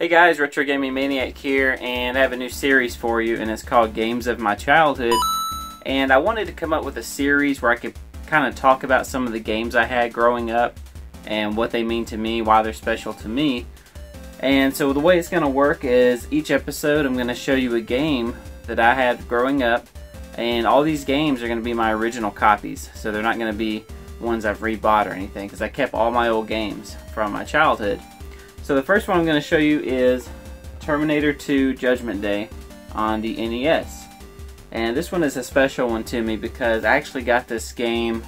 Hey guys, Retro Gaming Maniac here, and I have a new series for you, and it's called Games of My Childhood. And I wanted to come up with a series where I could kind of talk about some of the games I had growing up and what they mean to me, why they're special to me. And so the way it's going to work is each episode I'm going to show you a game that I had growing up, and all these games are going to be my original copies, so they're not going to be ones I've rebought or anything, because I kept all my old games from my childhood. So the first one I'm going to show you is Terminator 2 Judgment Day on the NES. And this one is a special one to me because I actually got this game,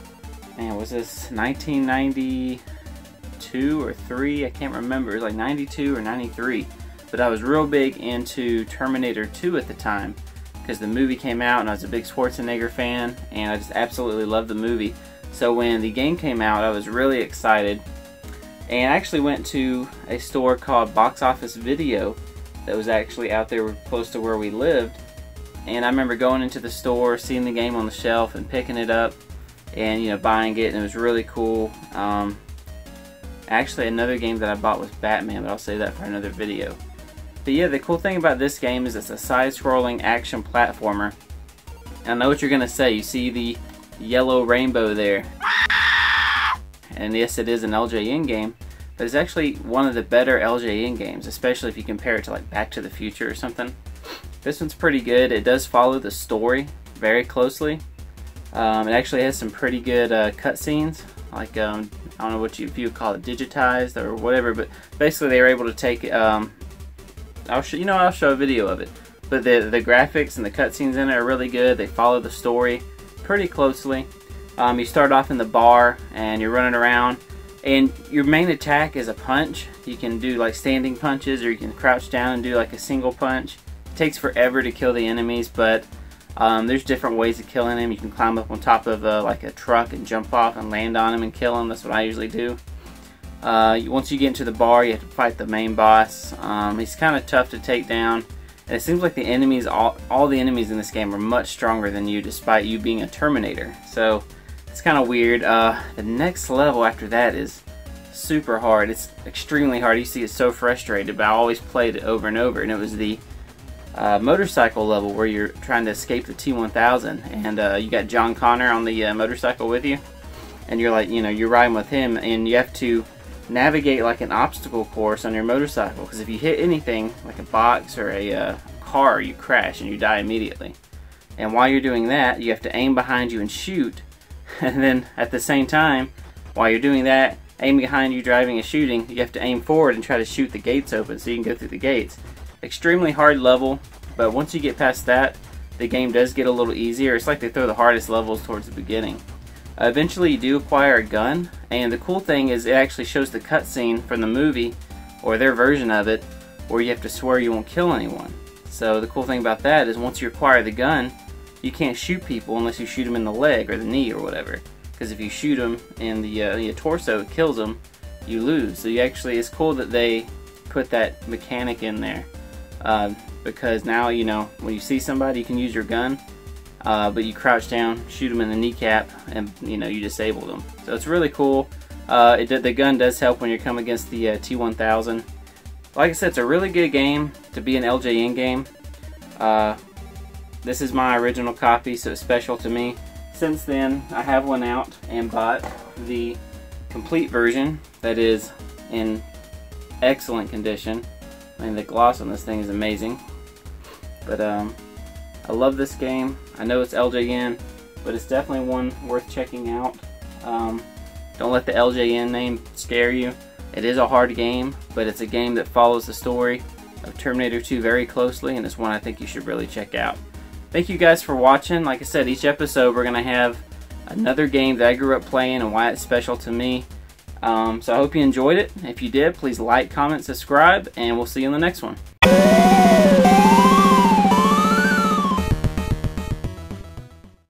man, was this 1992 or 3? I can't remember. It was like 92 or 93. But I was real big into Terminator 2 at the time because the movie came out and I was a big Schwarzenegger fan and I just absolutely loved the movie. So when the game came out, I was really excited. And I actually went to a store called Box Office Video that was actually out there close to where we lived. And I remember going into the store, seeing the game on the shelf and picking it up and buying it, and it was really cool. Actually, another game that I bought was Batman, but I'll save that for another video. But yeah, the cool thing about this game is it's a side-scrolling action platformer. And I know what you're going to say. You see the yellow rainbow there. And yes, it is an LJN game, but it's actually one of the better LJN games, especially if you compare it to like Back to the Future or something. This one's pretty good. It does follow the story very closely. It actually has some pretty good cutscenes, like I don't know what if you would call it, digitized or whatever, but basically they were able to take I'll show a video of it. But the graphics and the cutscenes in it are really good. They follow the story pretty closely. You start off in the bar and you're running around, and your main attack is a punch. You can do like standing punches, or you can crouch down and do like a single punch. It takes forever to kill the enemies, but there's different ways of killing them. You can climb up on top of like a truck and jump off and land on them and kill them. That's what I usually do. Once you get into the bar, you have to fight the main boss. He's kind of tough to take down, and it seems like the enemies, all the enemies in this game are much stronger than you, despite you being a Terminator. So it's kind of weird. The next level after that is super hard. It's extremely hard. You see, it's so frustrated, but I always played it over and over. And it was the motorcycle level where you're trying to escape the T-1000, and you got John Connor on the motorcycle with you, and you're like, you're riding with him, and you have to navigate like an obstacle course on your motorcycle, because if you hit anything like a box or a car, you crash and you die immediately. And while you're doing that, you have to aim behind you and shoot. And then at the same time, while you're doing that, aiming behind you, driving and shooting, you have to aim forward and try to shoot the gates open so you can go through the gates. Extremely hard level, but once you get past that, the game does get a little easier. It's like they throw the hardest levels towards the beginning. Eventually you do acquire a gun, and the cool thing is it actually shows the cutscene from the movie, or their version of it, where you have to swear you won't kill anyone. So the cool thing about that is once you acquire the gun, you can't shoot people unless you shoot them in the leg or the knee or whatever. Because if you shoot them in the torso, it kills them, you lose. So it's cool that they put that mechanic in there. Because now, when you see somebody, you can use your gun, but you crouch down, shoot them in the kneecap, and you disable them. So it's really cool. The gun does help when you come against the T-1000. Like I said, it's a really good game to be an LJN game. This is my original copy, so it's special to me. Since then, I have one out and bought the complete version that is in excellent condition. I mean, the gloss on this thing is amazing. But I love this game. I know it's LJN, but it's definitely one worth checking out. Don't let the LJN name scare you. It is a hard game, but it's a game that follows the story of Terminator 2 very closely, and it's one I think you should really check out. Thank you guys for watching. Like I said, each episode we're going to have another game that I grew up playing and why it's special to me. So I hope you enjoyed it. If you did, please like, comment, subscribe, and we'll see you in the next one.